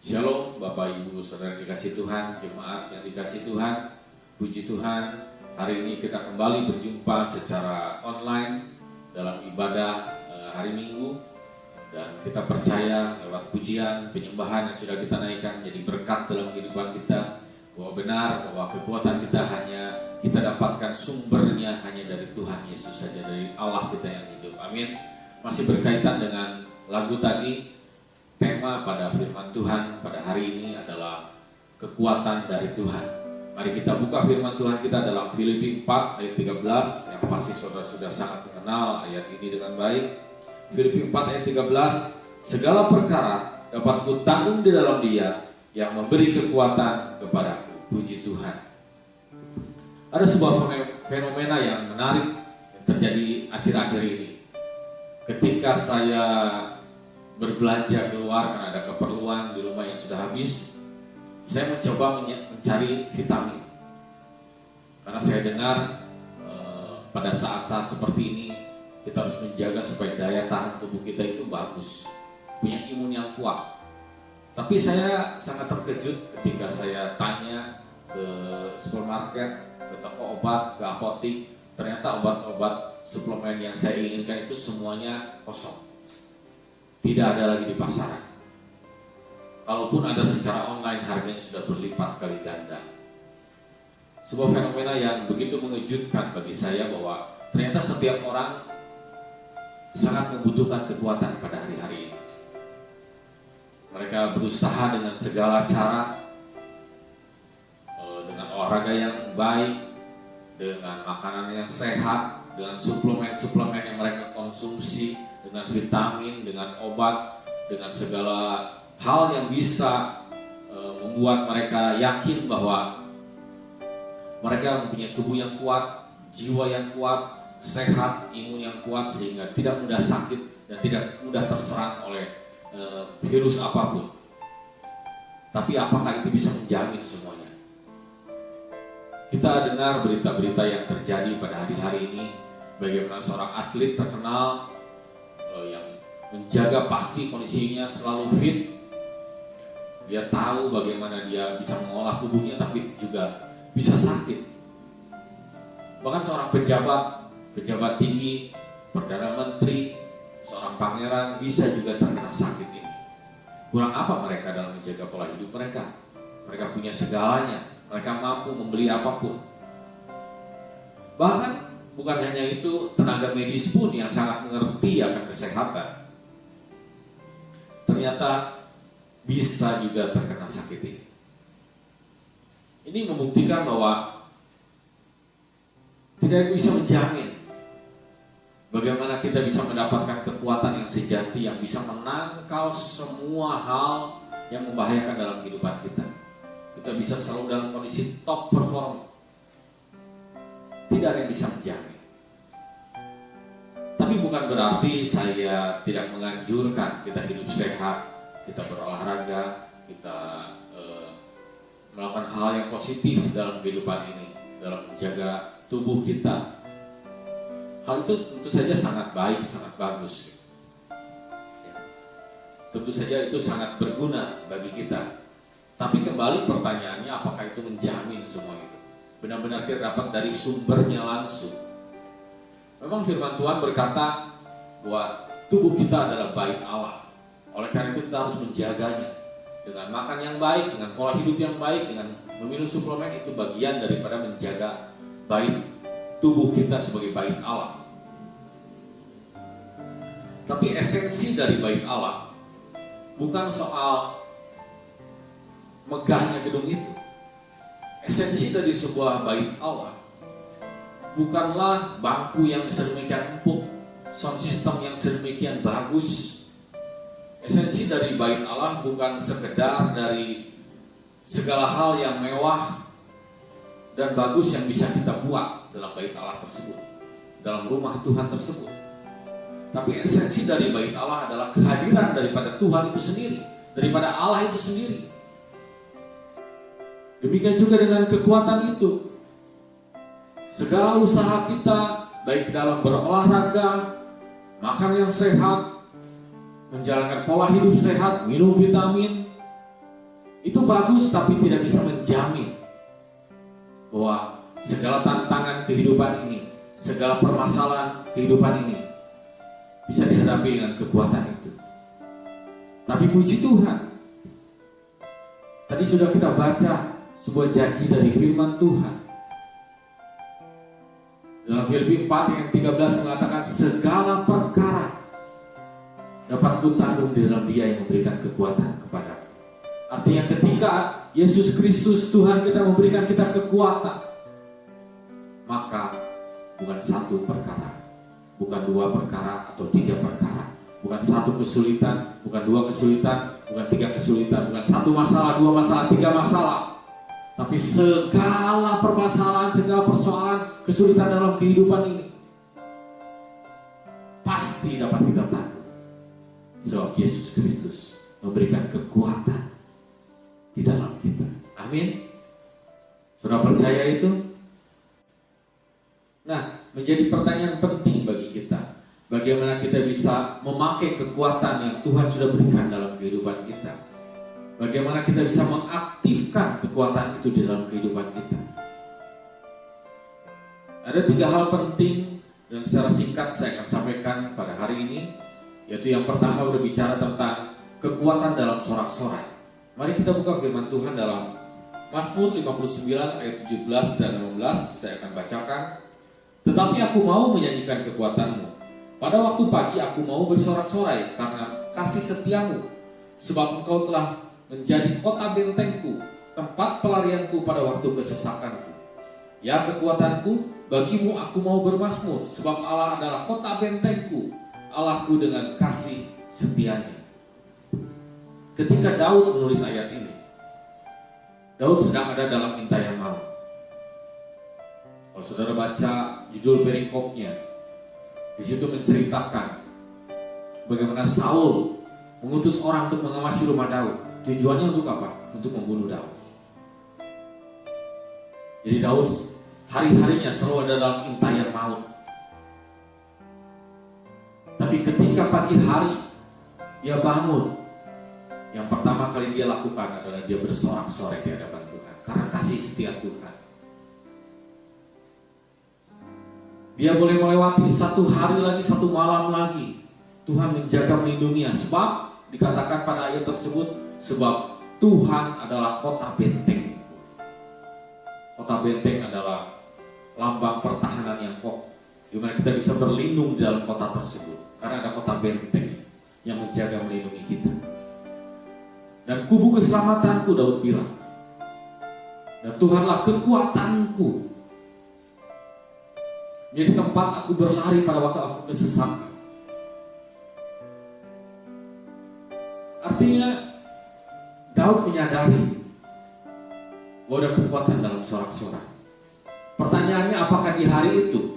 Shalom Bapak Ibu Saudara dikasih Tuhan, jemaat yang dikasih Tuhan. Puji Tuhan, hari ini kita kembali berjumpa secara online dalam ibadah hari Minggu. Dan kita percaya lewat pujian, penyembahan yang sudah kita naikkan jadi berkat dalam kehidupan kita, bahwa benar bahwa kekuatan kita hanya kita dapatkan sumbernya hanya dari Tuhan Yesus saja, dari Allah kita yang hidup. Amin. Masih berkaitan dengan lagu tadi. Tema pada firman Tuhan pada hari ini adalah kekuatan dari Tuhan. Mari kita buka firman Tuhan kita dalam Filipi 4 ayat 13, yang pasti saudara sudah sangat mengenal ayat ini dengan baik. Filipi 4 ayat 13, segala perkara dapat kutanggung di dalam Dia yang memberi kekuatan kepadaku. Puji Tuhan. Ada sebuah fenomena yang menarik yang terjadi akhir-akhir ini. Ketika saya berbelanja keluar karena ada keperluan di rumah yang sudah habis, saya mencoba mencari vitamin. Karena saya dengar pada saat-saat seperti ini kita harus menjaga supaya daya tahan tubuh kita itu bagus, punya imun yang kuat. Tapi saya sangat terkejut ketika saya tanya ke supermarket, ke toko obat, ke apotik, ternyata obat-obat suplemen yang saya inginkan itu semuanya kosong. Tidak ada lagi di pasaran. Kalaupun ada secara online, harganya sudah berlipat kali ganda. Sebuah fenomena yang begitu mengejutkan bagi saya, bahwa ternyata setiap orang sangat membutuhkan kekuatan pada hari-hari ini. Mereka berusaha dengan segala cara, dengan olahraga yang baik, dengan makanan yang sehat, dengan suplemen-suplemen yang mereka konsumsi, dengan vitamin, dengan obat, dengan segala hal yang bisa membuat mereka yakin bahwa mereka mempunyai tubuh yang kuat, jiwa yang kuat, sehat, imun yang kuat, sehingga tidak mudah sakit dan tidak mudah terserang oleh virus apapun. Tapi apakah itu bisa menjamin semuanya? Kita dengar berita-berita yang terjadi pada hari-hari ini, bagaimana seorang atlet terkenal yang menjaga pasti kondisinya selalu fit. Dia tahu bagaimana dia bisa mengolah tubuhnya, tapi juga bisa sakit. Bahkan seorang pejabat tinggi, perdana menteri, seorang pangeran bisa juga terkena sakit ini. Kurang apa mereka dalam menjaga pola hidup mereka? Mereka punya segalanya, mereka mampu membeli apapun. Bahkan bukan hanya itu, tenaga medis pun yang sangat mengerti akan kesehatan ternyata bisa juga terkena sakit ini. Ini membuktikan bahwa tidak bisa menjamin bagaimana kita bisa mendapatkan kekuatan yang sejati yang bisa menangkal semua hal yang membahayakan dalam kehidupan kita. Kita bisa selalu dalam kondisi top perform. Tidak ada yang bisa menjamin. Tapi bukan berarti saya tidak menganjurkan kita hidup sehat, kita berolahraga, kita melakukan hal yang positif dalam kehidupan ini, dalam menjaga tubuh kita. Hal itu tentu saja sangat baik, sangat bagus. Tentu saja itu sangat berguna bagi kita. Tapi kembali pertanyaannya, apakah itu menjamin semua itu? Benar-benar kita dapat dari sumbernya langsung. Memang firman Tuhan berkata bahwa tubuh kita adalah bait Allah. Oleh karena itu kita harus menjaganya dengan makan yang baik, dengan pola hidup yang baik, dengan meminum suplemen. Itu bagian daripada menjaga bait tubuh kita sebagai bait Allah. Tapi esensi dari bait Allah bukan soal megahnya gedung itu. Esensi dari sebuah bait Allah bukanlah bangku yang sedemikian empuk, sound system yang sedemikian bagus. Esensi dari bait Allah bukan sekedar dari segala hal yang mewah dan bagus yang bisa kita buat dalam bait Allah tersebut, dalam rumah Tuhan tersebut. Tapi esensi dari bait Allah adalah kehadiran daripada Tuhan itu sendiri, daripada Allah itu sendiri. Demikian juga dengan kekuatan itu. Segala usaha kita, baik dalam berolahraga, makan yang sehat, menjalankan pola hidup sehat, minum vitamin, Itu bagus, tapi tidak bisa menjamin bahwa segala tantangan kehidupan ini, segala permasalahan kehidupan ini bisa dihadapi dengan kekuatan itu. Tapi puji Tuhan, tadi sudah kita baca sebuah janji dari firman Tuhan. Dalam Filipi 4 ayat 13 mengatakan, segala perkara dapat kutanggung di dalam Dia yang memberikan kekuatan kepada. Artinya ketika Yesus Kristus Tuhan kita memberikan kita kekuatan, maka bukan satu perkara, bukan dua perkara atau tiga perkara, bukan satu kesulitan, bukan dua kesulitan, bukan tiga kesulitan, bukan satu masalah, dua masalah, tiga masalah, tapi segala permasalahan, segala persoalan, kesulitan dalam kehidupan ini pasti dapat kita tanggung, sebab Yesus Kristus memberikan kekuatan di dalam kita. Amin. Sudah percaya itu? Nah, menjadi pertanyaan penting bagi kita, bagaimana kita bisa memakai kekuatan yang Tuhan sudah berikan dalam kehidupan kita. Bagaimana kita bisa mengaktifkan kekuatan itu di dalam kehidupan kita. Ada 3 hal penting dan secara singkat saya akan sampaikan pada hari ini, yaitu yang pertama berbicara tentang kekuatan dalam sorak-sorai. Mari kita buka firman Tuhan dalam Mazmur 59 ayat 17 dan 18. Saya akan bacakan. Tetapi aku mau menyanyikan kekuatanmu. Pada waktu pagi aku mau bersorak-sorai karena kasih setiamu. Sebab engkau telah menjadi kota bentengku, tempat pelarianku pada waktu kesesakanku. Ya kekuatanku, bagimu aku mau bermazmur. Sebab Allah adalah kota bentengku, Allahku dengan kasih setianya. Ketika Daud menulis ayat ini, Daud sedang ada dalam intai yang maut. Kalau saudara baca judul perikopnya, di situ menceritakan bagaimana Saul mengutus orang untuk mengawasi rumah Daud. Tujuannya untuk apa? Untuk membunuh Daud. Jadi Daud hari-harinya selalu ada dalam intai yang maut. Tapi ketika pagi hari dia bangun, yang pertama kali dia lakukan adalah dia bersorak-sorai di hadapan Tuhan karena kasih setia Tuhan. Dia boleh melewati 1 hari lagi, 1 malam lagi, Tuhan menjaga melindunginya. Sebab dikatakan pada ayat tersebut, sebab Tuhan adalah kota benteng. Kota benteng adalah lambang pertahanan yang kokoh, di mana kita bisa berlindung di dalam kota tersebut karena ada kota benteng yang menjaga melindungi kita. Dan kubu keselamatanku, Daud bilang, dan Tuhanlah kekuatanku, jadi tempat aku berlari pada waktu aku kesesakan. Artinya Daud menyadari bahwa ada kekuatan dalam sorak-sorai. Pertanyaannya, apakah di hari itu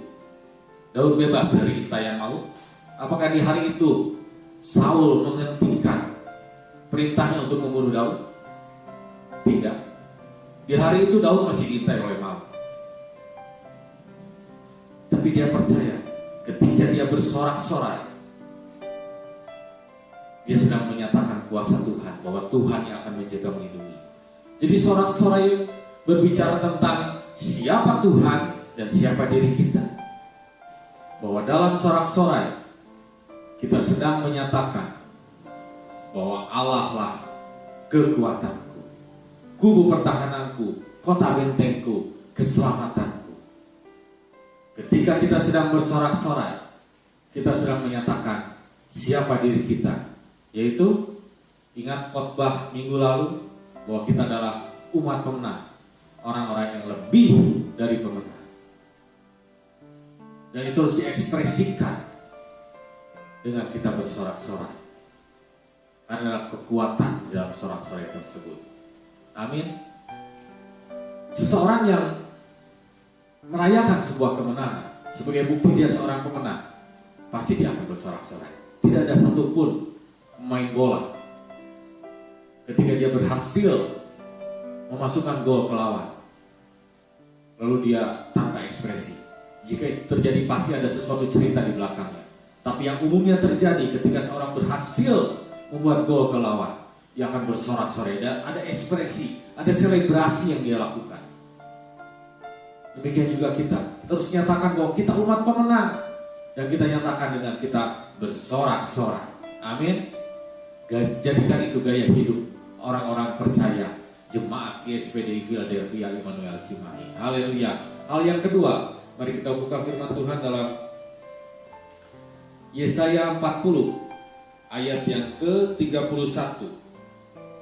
Daud bebas dari intai yang maut? Apakah di hari itu Saul menghentikan perintahnya untuk membunuh Daud? Tidak. Di hari itu Daud masih diintai oleh maut. Tapi dia percaya ketika dia bersorak-sorai, dia sedang menyatakan kuasa Tuhan, bahwa Tuhan yang akan menjaga melindungi. Jadi sorak-sorai berbicara tentang siapa Tuhan dan siapa diri kita. Bahwa dalam sorak-sorai kita sedang menyatakan bahwa Allah lah kekuatanku, kubu pertahananku, kota bentengku, keselamatanku. Ketika kita sedang bersorak-sorai, kita sedang menyatakan siapa diri kita, yaitu ingat khotbah minggu lalu bahwa kita adalah umat pemenang, orang-orang yang lebih dari pemenang. Dan itu harus diekspresikan dengan kita bersorak-sorai. Adalah kekuatan di dalam sorak-sorai tersebut. Amin. Seseorang yang merayakan sebuah kemenangan sebagai bukti dia seorang pemenang, pasti dia akan bersorak-sorai. Tidak ada satupun pemain bola ketika dia berhasil memasukkan gol ke lawan, lalu dia tanpa ekspresi. Jika itu terjadi, pasti ada sesuatu cerita di belakangnya. Tapi yang umumnya terjadi ketika seorang berhasil membuat gol ke lawan, dia akan bersorak-sorai dan ada ekspresi, ada selebrasi yang dia lakukan. Demikian juga kita terus nyatakan bahwa kita umat pemenang, dan kita nyatakan dengan kita bersorak-sorai. Amin. Jadikan itu gaya hidup orang-orang percaya jemaat GSPDI Philadelphia Immanuel Cimahi. Haleluya. Hal yang kedua, mari kita buka firman Tuhan dalam Yesaya 40 ayat yang ke-31.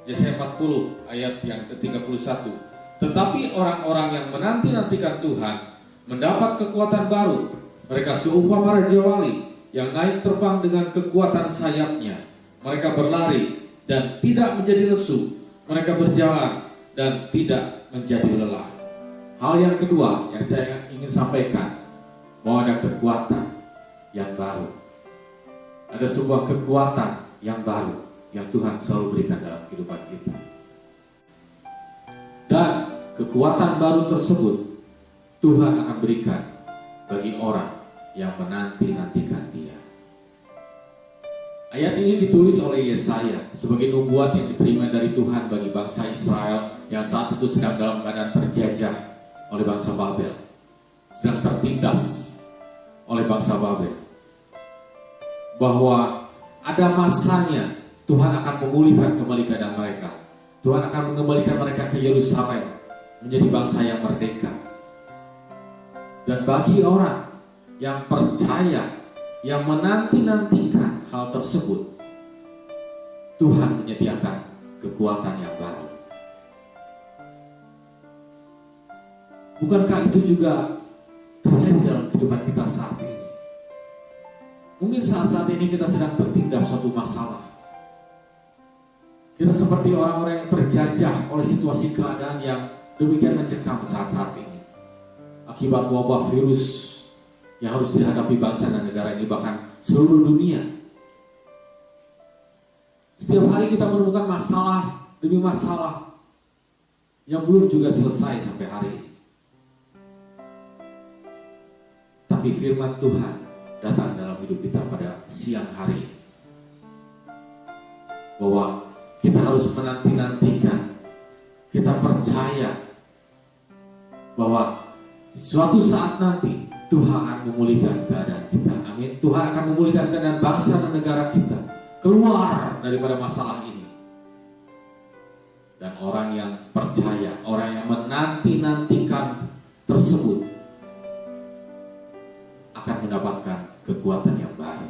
Yesaya 40 ayat yang ke-31. Tetapi orang-orang yang menanti-nantikan Tuhan mendapat kekuatan baru. Mereka seumpama raja wali yang naik terbang dengan kekuatan sayapnya. Mereka berlari dan tidak menjadi lesu. Mereka berjalan dan tidak menjadi lelah. Hal yang kedua yang saya ingin sampaikan, bahwa ada kekuatan yang baru. Ada sebuah kekuatan yang baru yang Tuhan selalu berikan dalam kehidupan kita. Dan kekuatan baru tersebut Tuhan akan berikan bagi orang yang menanti-nantikan Dia. Ayat ini ditulis oleh Yesaya sebagai nubuat yang diterima dari Tuhan bagi bangsa Israel yang saat itu sedang dalam keadaan terjajah oleh bangsa Babel, sedang tertindas oleh bangsa Babel, bahwa ada masanya Tuhan akan memulihkan kembali keadaan mereka. Tuhan akan mengembalikan mereka ke Yerusalem menjadi bangsa yang merdeka. Dan bagi orang yang percaya, yang menanti-nantikan hal tersebut, Tuhan menyediakan kekuatan yang baru. Bukankah itu juga terjadi dalam kehidupan kita saat ini? Mungkin saat-saat ini kita sedang tertindas suatu masalah. Kita seperti orang-orang yang terjajah oleh situasi keadaan yang demikian mencekam saat-saat ini. Akibat wabah virus yang harus dihadapi bangsa dan negara ini, bahkan seluruh dunia. Setiap hari kita menemukan masalah demi masalah yang belum juga selesai sampai hari ini. Tapi firman Tuhan datang dalam hidup kita pada siang hari ini, bahwa kita harus menanti-nantikan, kita percaya bahwa suatu saat nanti Tuhan akan memulihkan keadaan kita. Amin. Tuhan akan memulihkan keadaan bangsa dan negara kita, keluar daripada masalah ini. Dan orang yang percaya, orang yang menanti-nantikan tersebut akan mendapatkan kekuatan yang baru.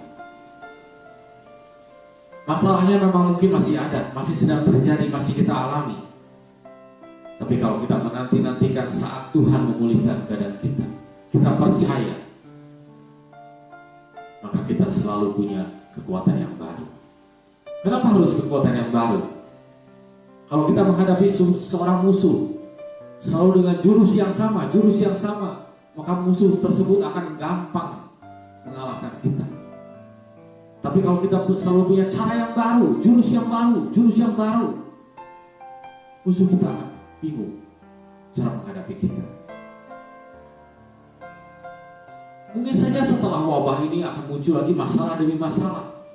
Masalahnya memang mungkin masih ada, masih sedang terjadi, masih kita alami. Tapi kalau kita menanti-nantikan saat Tuhan memulihkan keadaan kita, kita percaya, maka kita selalu punya kekuatan yang baru. Kenapa harus kekuatan yang baru? Kalau kita menghadapi seorang musuh selalu dengan jurus yang sama, maka musuh tersebut akan gampang mengalahkan kita. Tapi kalau kita selalu punya cara yang baru, jurus yang baru, musuh kita akan bingung cara menghadapi kita. Mungkin saja setelah wabah ini akan muncul lagi masalah demi masalah.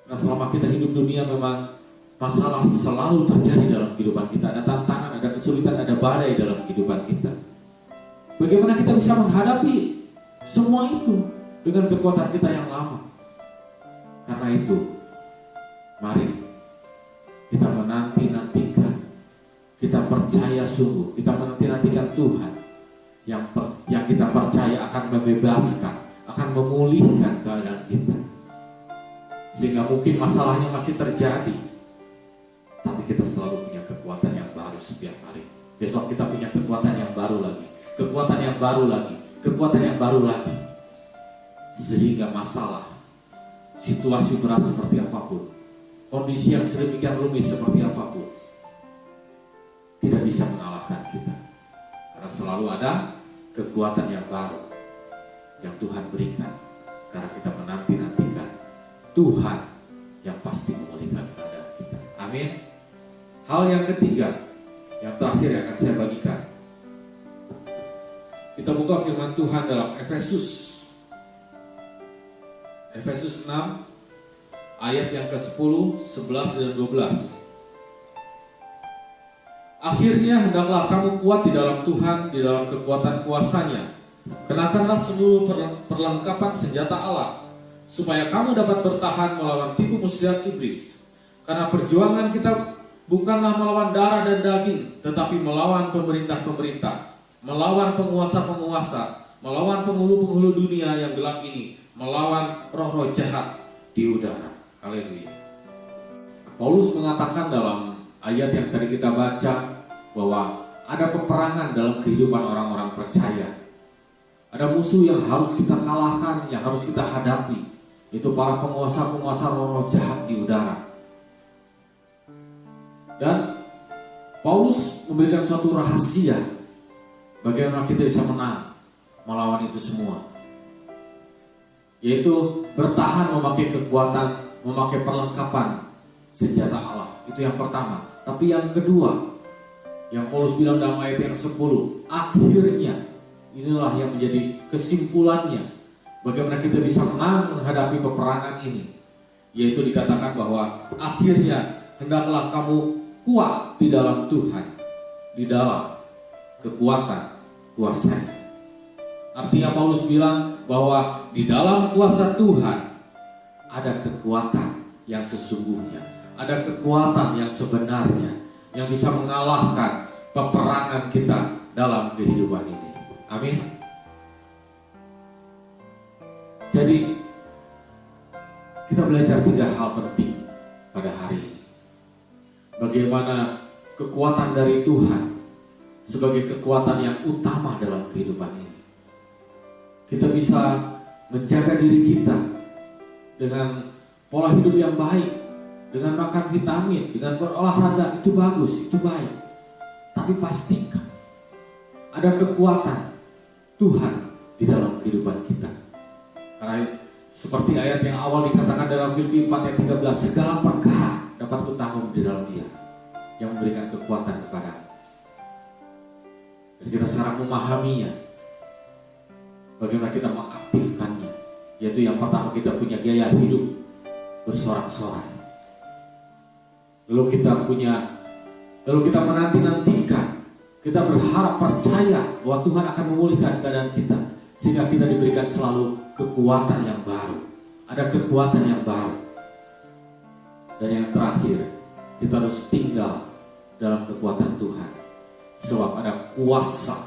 Karena selama kita hidup dunia memang masalah selalu terjadi dalam kehidupan kita. Ada tantangan, ada kesulitan, ada badai dalam kehidupan kita. Bagaimana kita bisa menghadapi semua itu dengan kekuatan kita yang lama? Karena itu, mari kita menanti-nantikan, kita percaya sungguh, kita menanti-nantikan Tuhan yang kita percaya akan membebaskan, akan memulihkan keadaan kita. Sehingga mungkin masalahnya masih terjadi, tapi kita selalu punya kekuatan yang baru setiap hari. Besok kita punya kekuatan yang baru lagi, kekuatan yang baru lagi, kekuatan yang baru lagi. Sehingga masalah, situasi berat seperti apapun, kondisi yang sedemikian rumit seperti apapun, tidak bisa mengalahkan kita. Karena selalu ada kekuatan yang baru yang Tuhan berikan, karena kita menanti-nantikan Tuhan yang pasti memulihkan keadaan kita. Amin. Hal yang ketiga, yang terakhir yang akan saya bagikan, kita buka firman Tuhan dalam Efesus 6 ayat yang ke-10, 11 dan 12. Akhirnya hendaklah kamu kuat di dalam Tuhan, di dalam kekuatan kuasa-Nya. Kenakanlah seluruh perlengkapan senjata Allah, supaya kamu dapat bertahan melawan tipu muslihat iblis. Karena perjuangan kita bukanlah melawan darah dan daging, tetapi melawan pemerintah-pemerintah, melawan penguasa-penguasa, melawan penghulu-penghulu dunia yang gelap ini, melawan roh-roh jahat di udara. Haleluya. Paulus mengatakan dalam ayat yang tadi kita baca bahwa ada peperangan dalam kehidupan orang-orang percaya. Ada musuh yang harus kita kalahkan, yang harus kita hadapi. Itu para penguasa-penguasa roh-roh jahat di udara. Dan Paulus memberikan suatu rahasia bagaimana kita bisa menang melawan itu semua, yaitu bertahan memakai kekuatan, memakai perlengkapan senjata Allah. Itu yang pertama. Tapi yang kedua, yang Paulus bilang dalam ayat yang 10, akhirnya, inilah yang menjadi kesimpulannya bagaimana kita bisa menang menghadapi peperangan ini, yaitu dikatakan bahwa akhirnya hendaklah kamu kuat di dalam Tuhan, di dalam kekuatan kuasa-Nya. Artinya Paulus bilang bahwa di dalam kuasa Tuhan ada kekuatan yang sesungguhnya, ada kekuatan yang sebenarnya yang bisa mengalahkan peperangan kita dalam kehidupan ini. Amin. Jadi kita belajar 3 hal penting pada hari ini. Bagaimana kekuatan dari Tuhan sebagai kekuatan yang utama dalam kehidupan ini. Kita bisa menjaga diri kita dengan pola hidup yang baik, dengan makan vitamin, dengan berolahraga, itu bagus, itu baik. Tapi pastikan ada kekuatan Tuhan di dalam kehidupan kita. Karena seperti ayat yang awal dikatakan dalam Filipi 4 ayat 13, segala perkara dapat kutanggung di dalam Dia yang memberikan kekuatan kepada. Dan kita sekarang memahaminya, bagaimana kita mengaktifkannya, yaitu yang pertama kita punya gaya hidup bersorak-sorai. Lalu kita menanti-nantikan, kita berharap percaya bahwa Tuhan akan memulihkan keadaan kita, sehingga kita diberikan selalu kekuatan yang baru. Ada kekuatan yang baru. Dan yang terakhir, kita harus tinggal dalam kekuatan Tuhan, sebab ada kuasa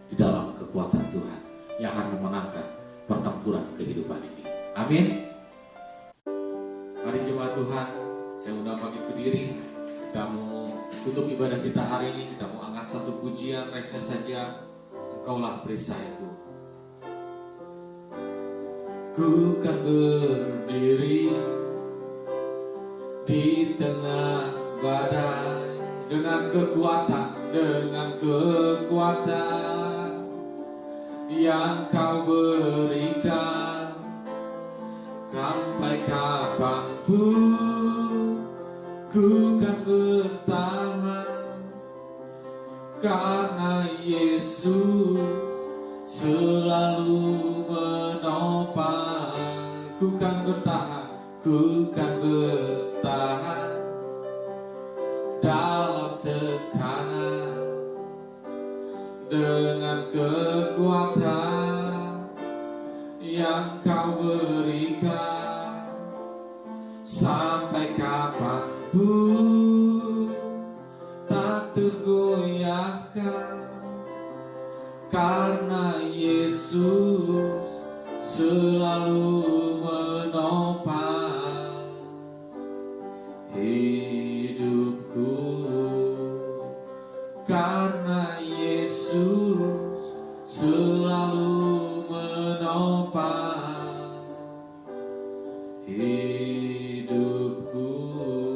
di dalam kekuatan Tuhan yang akan memenangkan pertempuran kehidupan ini. Amin. Mari jemaat Tuhan, saya undang bangkit berdiri. Kita mau tutup ibadah kita hari ini. Kita mau angkat satu pujian, refresh saja. Engkaulah perisaiku. Ku kan berdiri di tengah badai dengan kekuatan yang Kau berikan. Sampai kapanpun ku kan bertahan, karena Yesus selalu menopang. Ku kan bertahan dalam tekanan dengan kekuatan yang Kau berikan. Sampai kapanpun tak tergoyahkan, karena Yesus selalu menopang hidupku. Karena Yesus selalu menopang hidupku.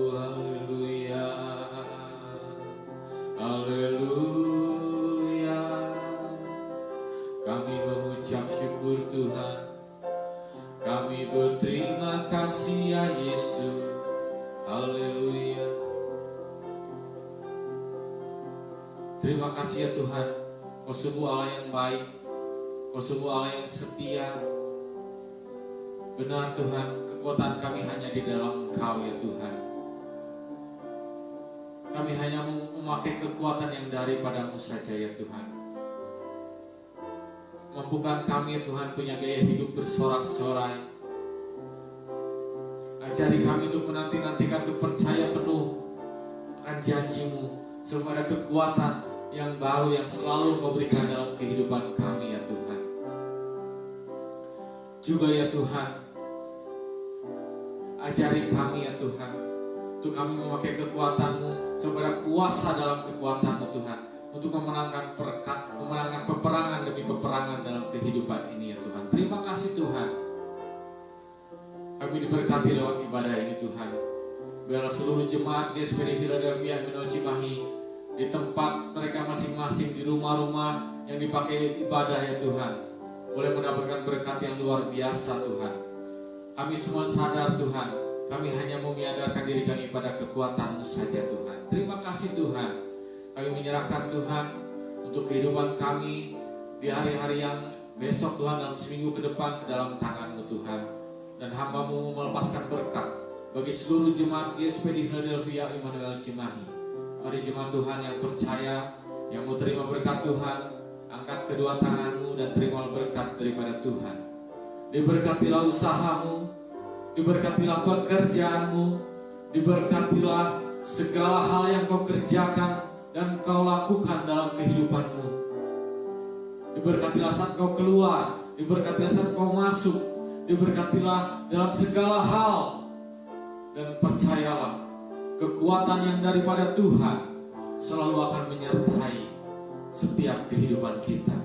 Haleluya, haleluya. Kami mengucap syukur Tuhan, kami berterima kasih ya Yesus. Haleluya. Terima kasih ya Tuhan, Kau sungguh Allah yang baik, Kau sungguh Allah yang setia. Benar Tuhan, kekuatan kami hanya di dalam Engkau ya Tuhan. Kami hanya memakai kekuatan yang daripada-Mu saja ya Tuhan. Mampukan kami ya Tuhan punya gaya hidup bersorak-sorai. Ajari kami untuk menanti-nantikan, untuk percaya penuh akan janji-Mu, supaya ada kekuatan yang baru yang selalu Kau berikan dalam kehidupan kami ya Tuhan. Juga ya Tuhan, ajari kami ya Tuhan, untuk kami memakai kekuatan-Mu, supaya kuasa dalam kekuatan-Mu Tuhan, untuk memenangkan peperangan demi peperangan dalam kehidupan ini ya Tuhan. Terima kasih Tuhan. Kami diberkati lewat ibadah ini Tuhan. Biarlah seluruh jemaat GSPD Philadelphia Emmanuel Cimahi di tempat mereka masing-masing, di rumah-rumah yang dipakai ibadah ya Tuhan, boleh mendapatkan berkat yang luar biasa Tuhan. Kami semua sadar Tuhan, kami hanya menyadarkan diri kami pada kekuatan-Mu saja Tuhan. Terima kasih Tuhan. Kami menyerahkan Tuhan untuk kehidupan kami di hari-hari yang besok Tuhan, dalam seminggu ke depan, ke dalam tangan-Mu Tuhan. Dan hamba-Mu melepaskan berkat bagi seluruh jemaat GSPD Philadelphia Emmanuel Cimahi. Mari jemaat Tuhan yang percaya, yang mau terima berkat Tuhan, angkat kedua tangan-Mu dan terima berkat daripada Tuhan. Diberkatilah usaha-Mu, diberkatilah pekerjaan-Mu, diberkatilah segala hal yang Kau kerjakan dan Kau lakukan dalam kehidupan-Mu. Diberkatilah saat Kau keluar, diberkatilah saat Kau masuk, diberkatilah dalam segala hal. Dan percayalah, kekuatan yang daripada Tuhan selalu akan menyertai setiap kehidupan kita.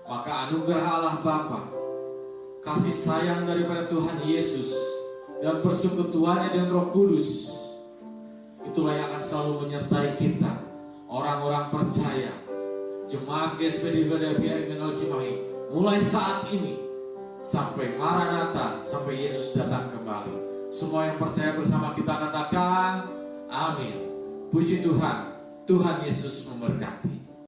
Maka anugerah Allah Bapa, kasih sayang daripada Tuhan Yesus, dan persekutuannya dengan Roh Kudus, itulah yang akan selalu menyertai kita, orang-orang percaya, jemaat GSPD Philadelphia Emmanuel Cimahi, mulai saat ini sampai Maranatha, sampai Yesus datang kembali. Semua yang percaya bersama kita katakan amin. Puji Tuhan, Tuhan Yesus memberkati.